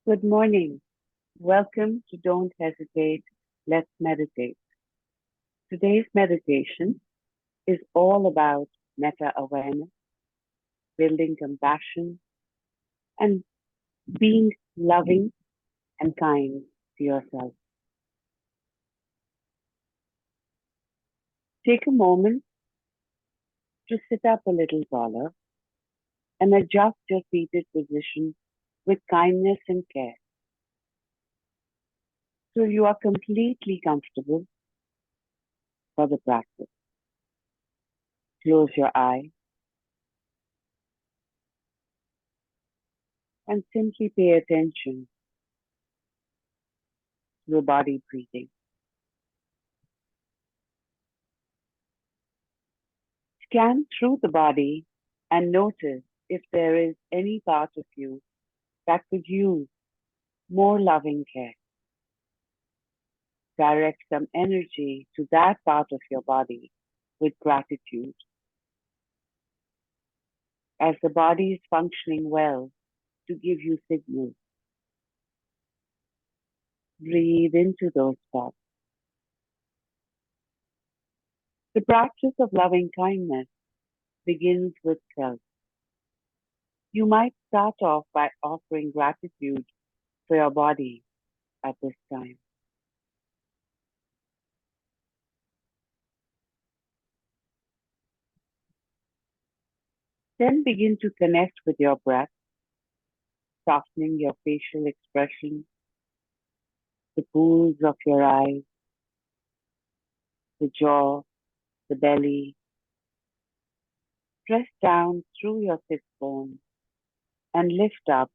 Good morning. Welcome to Don't Hesitate, Let's Meditate. Today's meditation is all about meta awareness, building compassion, and being loving and kind to yourself. Take a moment to sit up a little taller and adjust your seated position with kindness and care so you are completely comfortable for the practice. Close your eyes and simply pay attention to your body breathing. Scan through the body and notice if there is any part of you that could use more loving care. Direct some energy to that part of your body with gratitude. As the body is functioning well to give you signals, breathe into those spots. The practice of loving kindness begins with self. You might start off by offering gratitude for your body at this time. Then begin to connect with your breath, softening your facial expression, the pools of your eyes, the jaw, the belly. Press down through your sit bones and lift up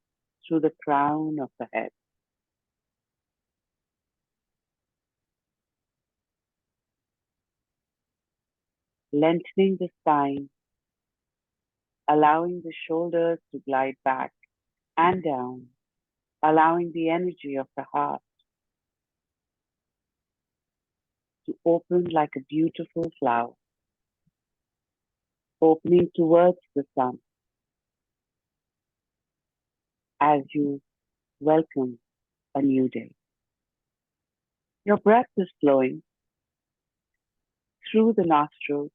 through the crown of the head. Lengthening the spine, allowing the shoulders to glide back and down, allowing the energy of the heart to open like a beautiful flower, opening towards the sun as you welcome a new day. Your breath is flowing through the nostrils.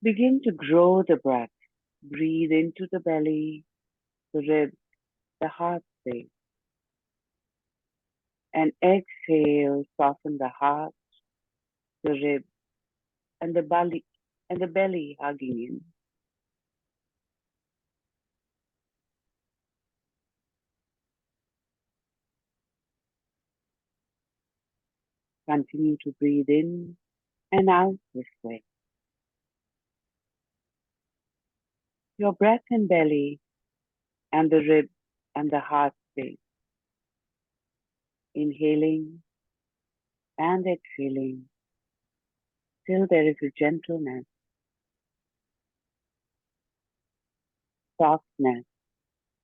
Begin to grow the breath. Breathe into the belly, the ribs, the heart space. And exhale, soften the heart, the ribs, and the belly hugging in. Continue to breathe in and out this way. Your breath and belly and the ribs and the heart space. Inhaling and exhaling till there is a gentleness, softness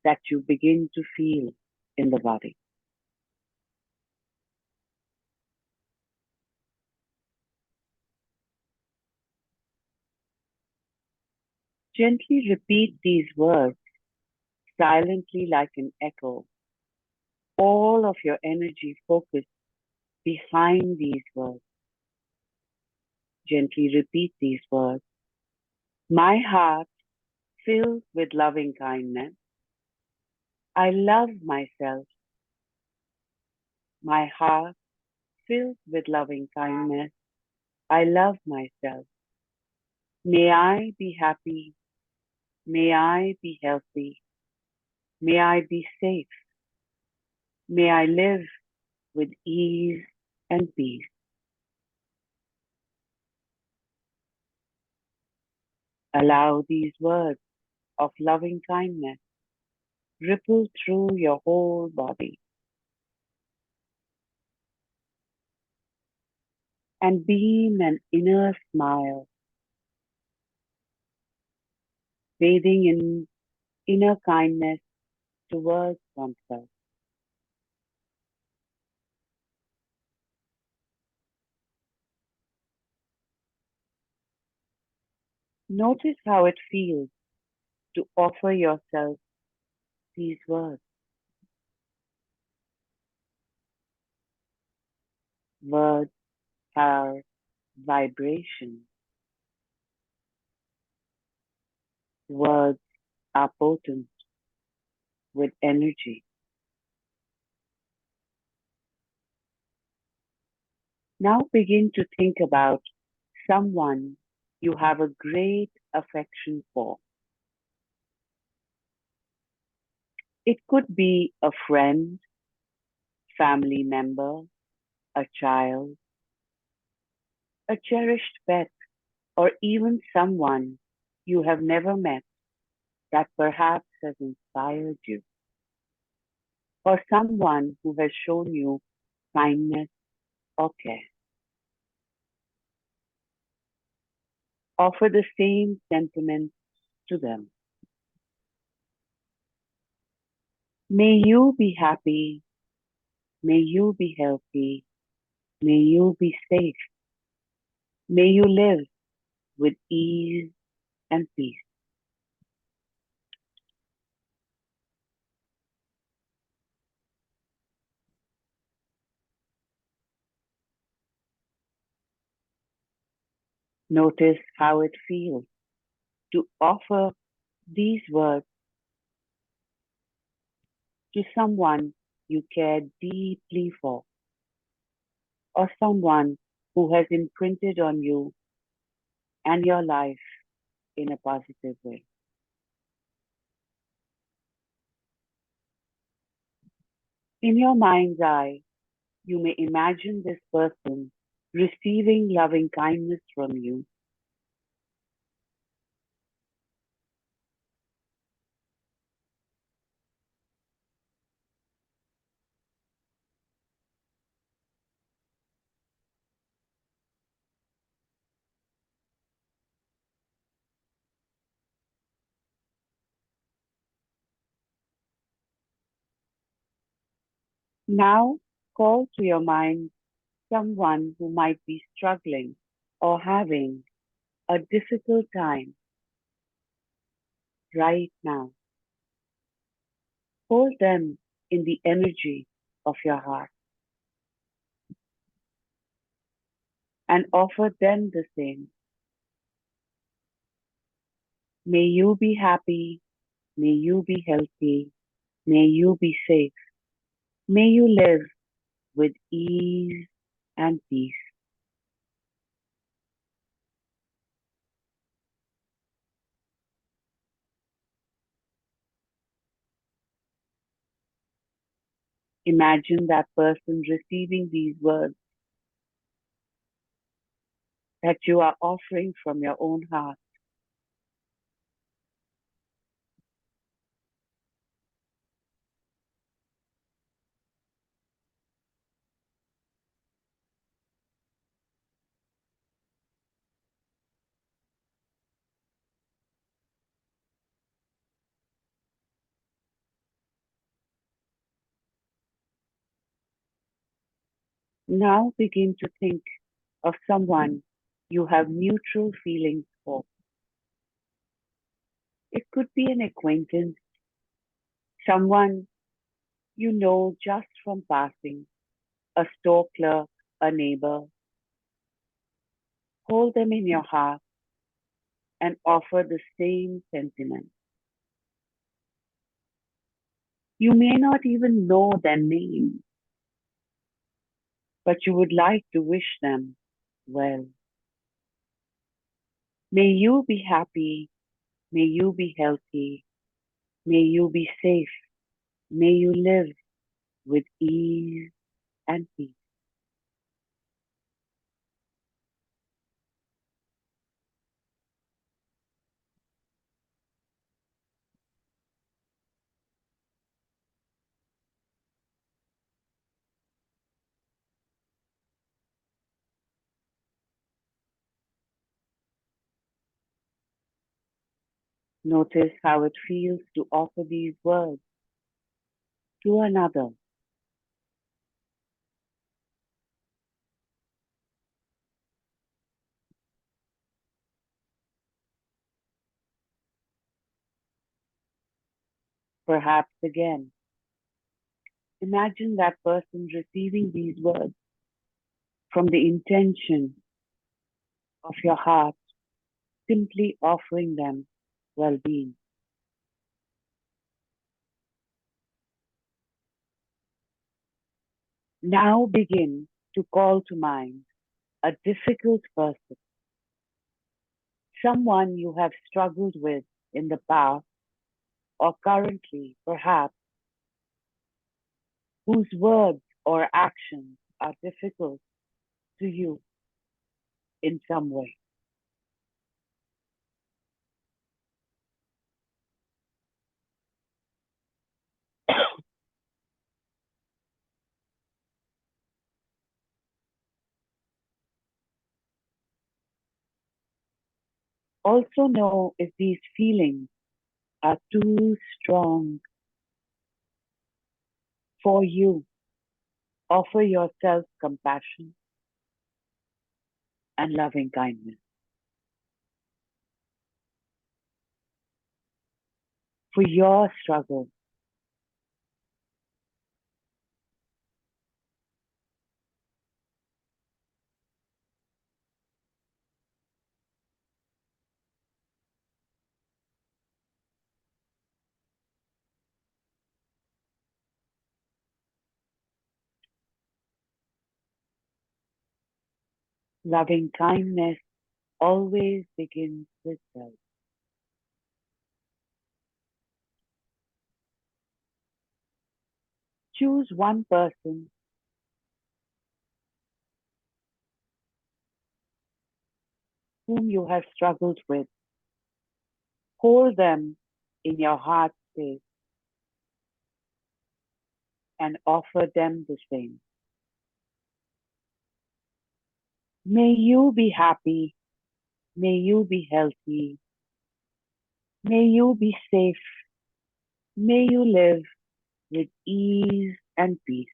that you begin to feel in the body. Gently repeat these words silently like an echo. All of your energy focused behind these words. Gently repeat these words. My heart filled with loving kindness. I love myself. My heart filled with loving kindness. I love myself. May I be happy. May I be healthy. May I be safe. May I live with ease and peace. Allow these words of loving kindness ripple through your whole body and beam an inner smile, bathing in inner kindness towards oneself. Notice how it feels to offer yourself these words. Words are vibration. Words are potent with energy. Now begin to think about someone you have a great affection for. It could be a friend, family member, a child, a cherished pet, or even someone you have never met that perhaps has inspired you, or someone who has shown you kindness or care. Offer the same sentiments to them. May you be happy. May you be healthy. May you be safe. May you live with ease and peace. Notice how it feels to offer these words to someone you care deeply for, or someone who has imprinted on you and your life in a positive way. In your mind's eye, you may imagine this person receiving loving kindness from you. Now call to your mind someone who might be struggling or having a difficult time right now. Hold them in the energy of your heart and offer them the same. May you be happy. May you be healthy. May you be safe. May you live with ease and peace. Imagine that person receiving these words that you are offering from your own heart. Now begin to think of someone you have neutral feelings for. It could be an acquaintance, someone you know just from passing, a store clerk, a neighbor. Hold them in your heart and offer the same sentiment. You may not even know their name, but you would like to wish them well. May you be happy. May you be healthy. May you be safe. May you live with ease and peace. Notice how it feels to offer these words to another. Perhaps again, imagine that person receiving these words from the intention of your heart, simply offering them well being. Now begin to call to mind a difficult person, someone you have struggled with in the past or currently, perhaps, whose words or actions are difficult to you in some way. Also, know if these feelings are too strong for you, offer yourself compassion and loving kindness for your struggle. Loving kindness always begins with self. Choose one person whom you have struggled with. Hold them in your heart space and offer them the same. May you be happy. May you be healthy. May you be safe. May you live with ease and peace.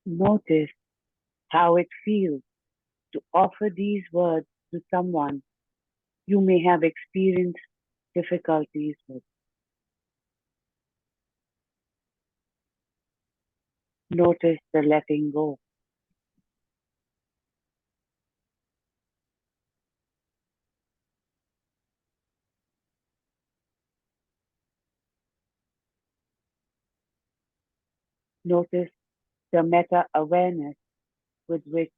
Notice how it feels to offer these words to someone you may have experienced difficulties with. Notice the letting go. Notice the meta awareness with which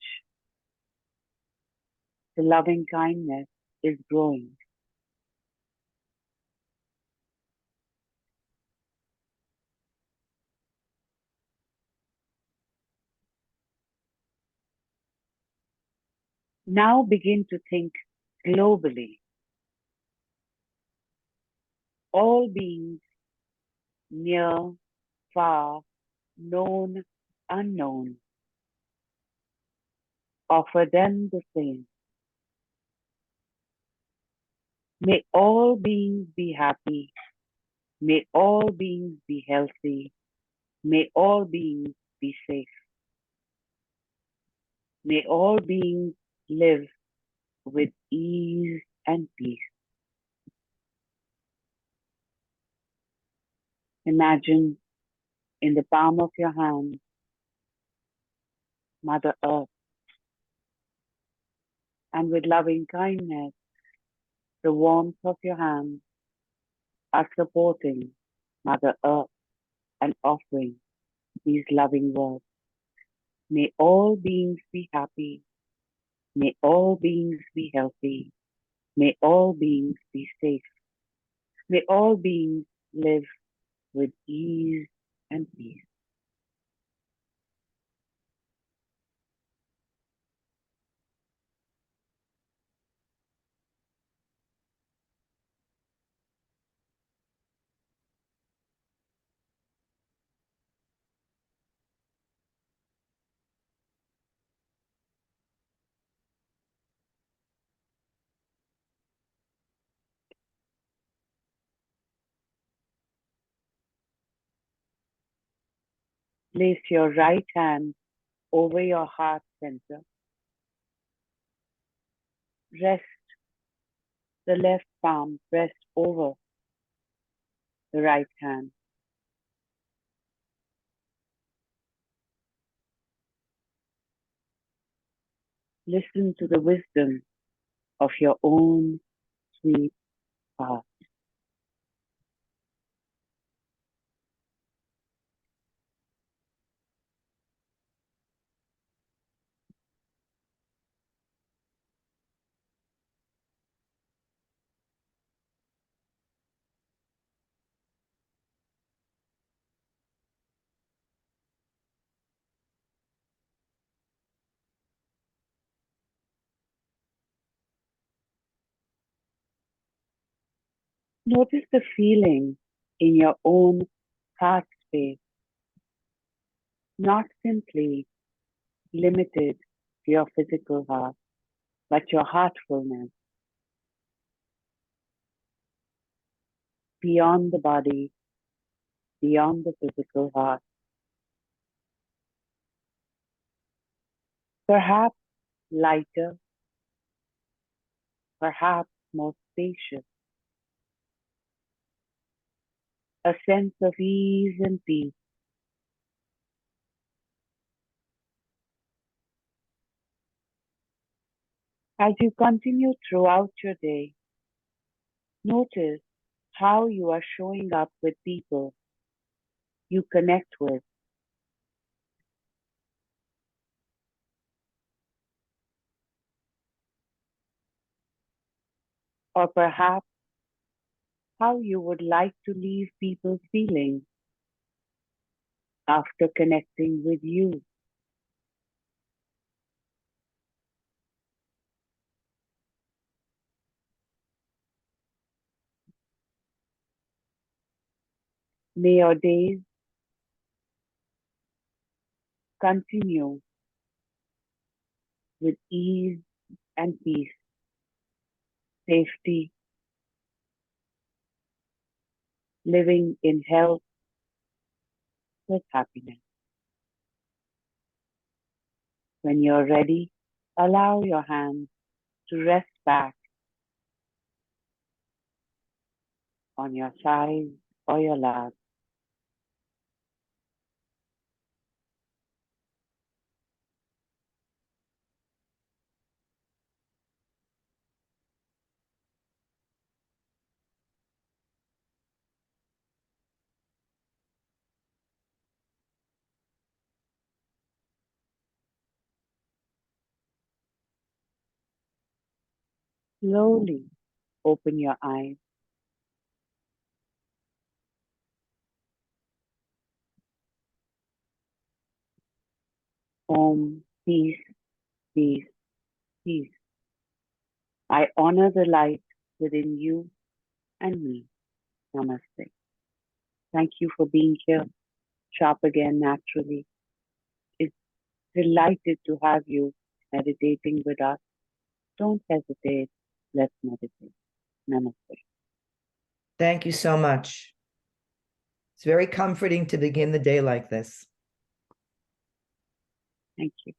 the loving kindness is growing. Now begin to think globally. All beings, near, far, known, unknown, offer them the same. May all beings be happy. May all beings be healthy. May all beings be safe. May all beings live with ease and peace. Imagine in the palm of your hand, Mother Earth, and with loving kindness, the warmth of your hand are supporting Mother Earth and offering these loving words. May all beings be happy. May all beings be healthy. May all beings be safe. May all beings live with ease and peace. Place your right hand over your heart center. Rest the left palm pressed over the right hand. Listen to the wisdom of your own sweet heart. Notice the feeling in your own heart space, not simply limited to your physical heart, but your heartfulness beyond the body, beyond the physical heart. Perhaps lighter, perhaps more spacious, a sense of ease and peace. As you continue throughout your day, notice how you are showing up with people you connect with, or perhaps how you would like to leave people feeling after connecting with you. May your days continue with ease and peace, safety, living in health with happiness. When you're ready, allow your hands to rest back on your thighs or your lap. Slowly open your eyes. Om, peace, peace, peace. I honor the light within you and me. Namaste. Thank you for being here. Sharp again naturally. It's delighted to have you meditating with us. Don't hesitate. Let's meditate. Namaste. Thank you so much. It's very comforting to begin the day like this. Thank you.